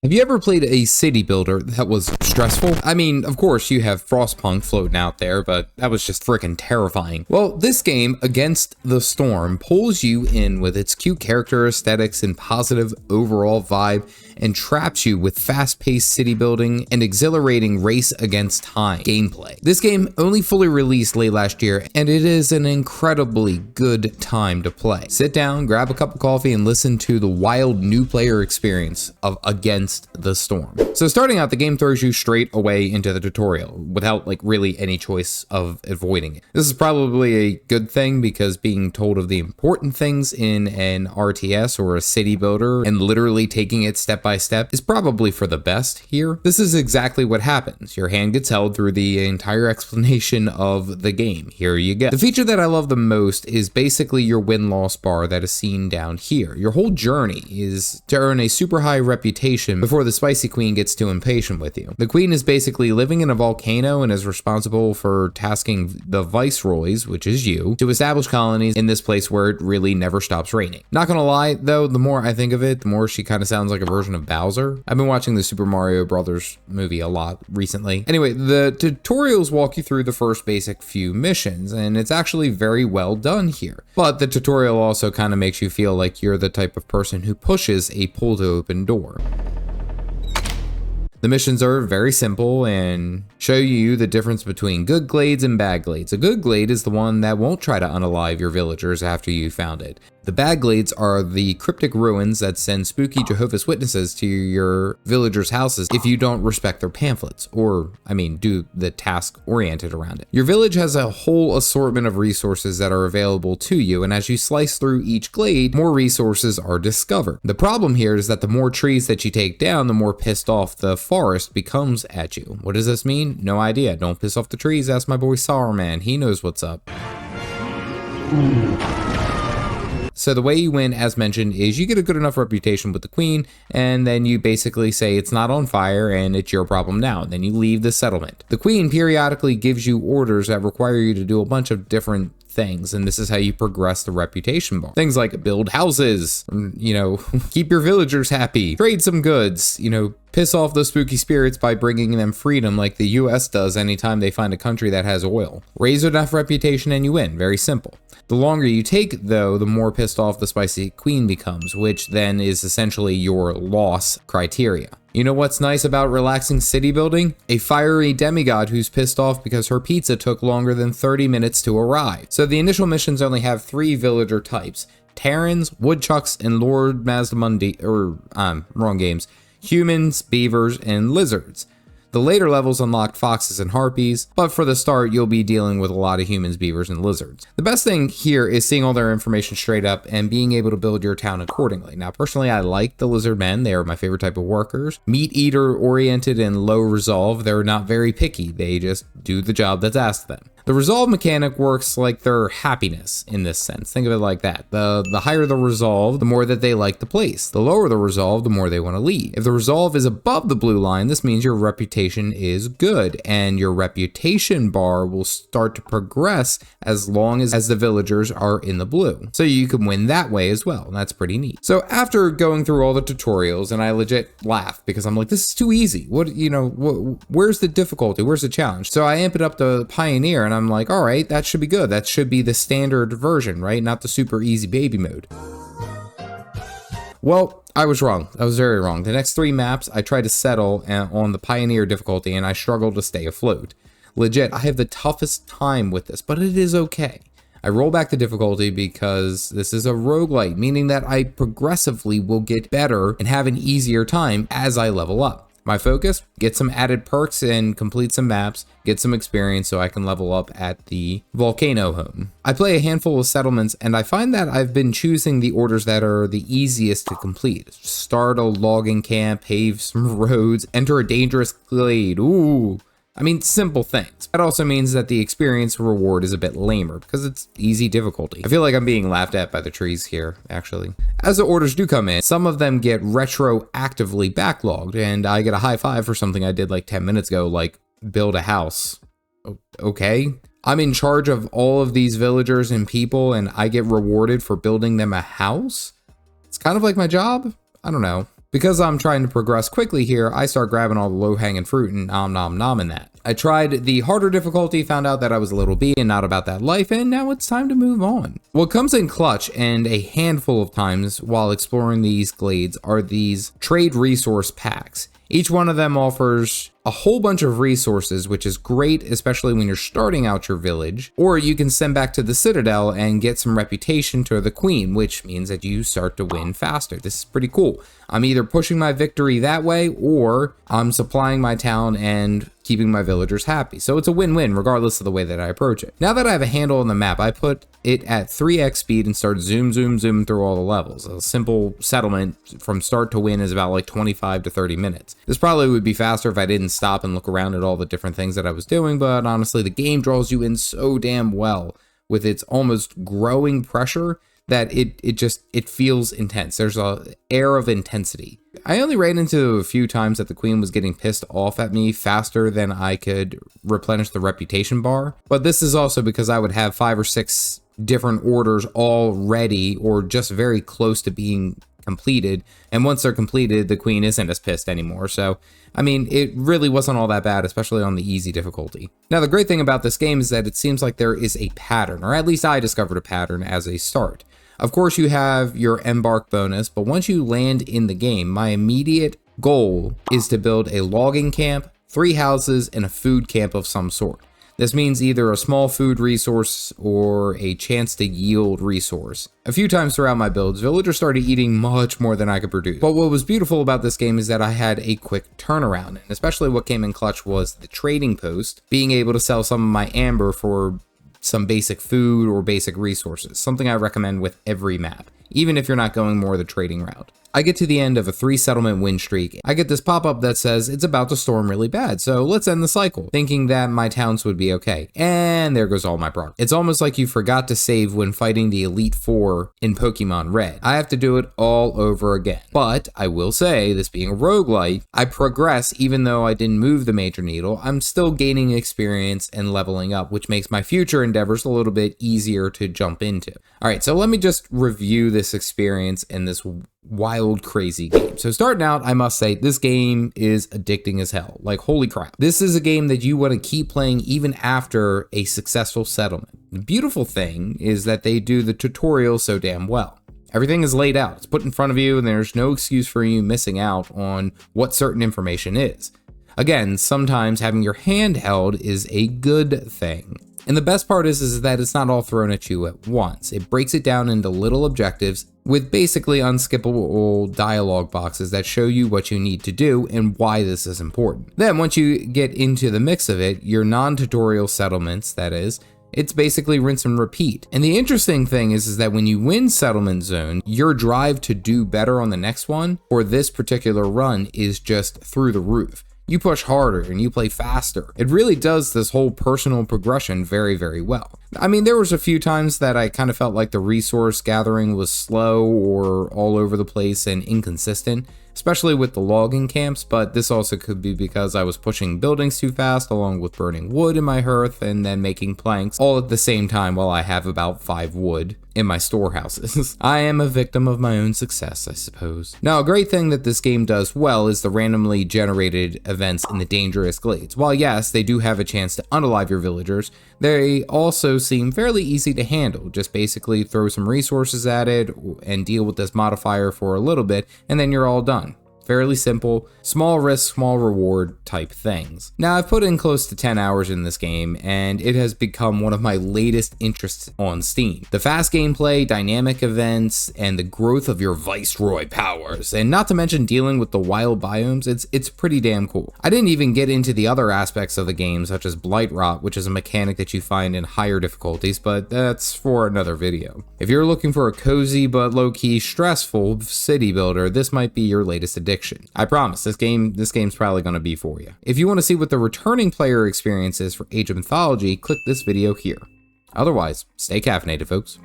Have you ever played a city builder that was stressful? I mean, of course you have Frostpunk floating out there, but that was just freaking terrifying. Well, this game, Against the Storm, pulls you in with its cute character aesthetics and positive overall vibe, and traps you with fast-paced city building and exhilarating race against time gameplay. This game only fully released late last year, and it is an incredibly good time to play. Sit down, grab a cup of coffee, and listen to the wild new player experience of Against the Storm. So starting out, the game throws you straight away into the tutorial without really any choice of avoiding it. This is probably a good thing because being told of the important things in an RTS or a city builder and literally taking it step by step is probably for the best here. This is exactly what happens. Your hand gets held through the entire explanation of the game. Here you go. The feature that I love the most is basically your win-loss bar that is seen down here. Your whole journey is to earn a super high reputation before the Spicy Queen gets too impatient with you. The Queen is basically living in a volcano and is responsible for tasking the Viceroys, which is you, to establish colonies in this place where it really never stops raining. Not gonna lie though, the more I think of it, the more she kind of sounds like a version of Bowser. I've been watching the Super Mario Brothers movie a lot recently. Anyway, the tutorials walk you through the first basic few missions, and it's actually very well done here. But the tutorial also kind of makes you feel like you're the type of person who pushes a pull to open door. The missions are very simple and show you the difference between good glades and bad glades. A good glade is the one that won't try to unalive your villagers after you found it. The bad glades are the cryptic ruins that send spooky Jehovah's Witnesses to your villagers' houses if you don't respect their pamphlets, or, do the task oriented around it. Your village has a whole assortment of resources that are available to you, and as you slice through each glade, more resources are discovered. The problem here is that the more trees that you take down, the more pissed off the forest becomes at you. What does this mean? No idea. Don't piss off the trees. Ask my boy Sourman. He knows what's up. So the way you win, as mentioned, is you get a good enough reputation with the Queen, and then you basically say it's not on fire and it's your problem now. Then you leave the settlement. The Queen periodically gives you orders that require you to do a bunch of different things, and this is how you progress the reputation bar. Things like build houses, keep your villagers happy, trade some goods, piss off those spooky spirits by bringing them freedom like the US does anytime they find a country that has oil. Raise enough reputation and you win. Very simple. The longer you take, though, the more pissed off the Spicy Queen becomes, which then is essentially your loss criteria. You know what's nice about relaxing city building? A fiery demigod who's pissed off because her pizza took longer than 30 minutes to arrive. So the initial missions only have 3 villager types: Terrans, Woodchucks, and Lord Mazdamundi, wrong games, humans, beavers, and lizards. The later levels unlocked foxes and harpies, but for the start, you'll be dealing with a lot of humans, beavers, and lizards. The best thing here is seeing all their information straight up and being able to build your town accordingly. Now, personally, I like the lizard men. They are my favorite type of workers. Meat eater oriented and low resolve. They're not very picky. They just do the job that's asked of them. The resolve mechanic works like their happiness in this sense. Think of it like that. The higher the resolve, the more that they like the place. The lower the resolve, the more they want to leave. If the resolve is above the blue line, this means your reputation is good, and your reputation bar will start to progress as long as the villagers are in the blue. So you can win that way as well, and that's pretty neat. So after going through all the tutorials, and I legit laugh because I'm like, this is too easy. Where's the difficulty? Where's the challenge? So I amp it up to Pioneer, and I'm like, all right, that should be good. That should be the standard version, right? Not the super easy baby mode. Well, I was wrong. I was very wrong. The next 3 maps, I tried to settle on the Pioneer difficulty, and I struggled to stay afloat. Legit, I have the toughest time with this, but it is okay. I roll back the difficulty because this is a roguelite, meaning that I progressively will get better and have an easier time as I level up. My focus, get some added perks and complete some maps, get some experience so I can level up at the volcano home. I play a handful of settlements, and I find that I've been choosing the orders that are the easiest to complete. Start a logging camp, pave some roads, enter a dangerous glade. Ooh. Simple things. That also means that the experience reward is a bit lamer because it's easy difficulty. I feel like I'm being laughed at by the trees here, actually. As the orders do come in, some of them get retroactively backlogged, and I get a high five for something I did like 10 minutes ago, like build a house. Okay. I'm in charge of all of these villagers and people, and I get rewarded for building them a house? It's kind of like my job? I don't know. Because I'm trying to progress quickly here, I start grabbing all the low-hanging fruit and nom nom nom in that. I tried the harder difficulty, found out that I was a little bee and not about that life, and now it's time to move on. What comes in clutch and a handful of times while exploring these glades are these trade resource packs. Each one of them offers a whole bunch of resources, which is great, especially when you're starting out your village, or you can send back to the Citadel and get some reputation to the Queen, which means that you start to win faster. This is pretty cool. I'm either pushing my victory that way, or I'm supplying my town and keeping my villagers happy. So it's a win-win regardless of the way that I approach it. Now that I have a handle on the map, I put it at 3x speed and start zoom through all the levels. A simple settlement from start to win is about like 25 to 30 minutes. This probably would be faster if I didn't stop and look around at all the different things that I was doing, but honestly, the game draws you in so damn well with its almost growing pressure that it feels intense. There's a air of intensity. I only ran into a few times that the Queen was getting pissed off at me faster than I could replenish the reputation bar, but this is also because I would have 5 or 6 different orders all ready or just very close to being completed, and once they're completed, the Queen isn't as pissed anymore. So I mean, it really wasn't all that bad, especially on the easy difficulty. Now, the great thing about this game is that it seems like there is a pattern, or at least I discovered a pattern as a start. Of course, you have your embark bonus, but once you land in the game, my immediate goal is to build a logging camp, 3 houses, and a food camp of some sort. This means either a small food resource or a chance to yield resource. A few times throughout my builds, villagers started eating much more than I could produce. But what was beautiful about this game is that I had a quick turnaround, and especially what came in clutch was the trading post, being able to sell some of my amber for some basic food or basic resources, something I recommend with every map, even if you're not going more the trading route. I get to the end of a 3 settlement win streak. I get this pop-up that says it's about to storm really bad, so let's end the cycle, thinking that my towns would be okay. And there goes all my progress. It's almost like you forgot to save when fighting the Elite Four in Pokemon Red. I have to do it all over again. But I will say, this being a roguelite, I progress even though I didn't move the major needle. I'm still gaining experience and leveling up, which makes my future endeavors a little bit easier to jump into. Alright, so let me just review this experience in this wild, crazy game. So starting out, I must say, this game is addicting as hell. Like, holy crap. This is a game that you want to keep playing even after a successful settlement. The beautiful thing is that they do the tutorial so damn well. Everything is laid out. It's put in front of you, and there's no excuse for you missing out on what certain information is. Again, sometimes having your hand held is a good thing. And the best part is that it's not all thrown at you at once. It breaks it down into little objectives with basically unskippable dialogue boxes that show you what you need to do and why this is important. Then once you get into the mix of it, your non-tutorial settlements, that is, it's basically rinse and repeat. And the interesting thing is that when you win Settlement Zone, your drive to do better on the next one for this particular run is just through the roof. You push harder and you play faster. It really does this whole personal progression very, very well. I mean, there was a few times that I kind of felt like the resource gathering was slow or all over the place and inconsistent, especially with the logging camps, but this also could be because I was pushing buildings too fast along with burning wood in my hearth and then making planks all at the same time while I have about 5 wood in my storehouses. I am a victim of my own success, I suppose. Now, a great thing that this game does well is the randomly generated events in the dangerous glades. While yes, they do have a chance to unalive your villagers, they also seem fairly easy to handle. Just basically throw some resources at it and deal with this modifier for a little bit, and then you're all done. Fairly simple, small risk, small reward type things. Now, I've put in close to 10 hours in this game, and it has become one of my latest interests on Steam. The fast gameplay, dynamic events, and the growth of your Viceroy powers, and not to mention dealing with the wild biomes, it's pretty damn cool. I didn't even get into the other aspects of the game, such as Blight Rot, which is a mechanic that you find in higher difficulties, but that's for another video. If you're looking for a cozy but low-key stressful city builder, this might be your latest addiction. I promise, this game's probably going to be for you. If you want to see what the returning player experience is for Age of Mythology, click this video here. Otherwise, stay caffeinated, folks.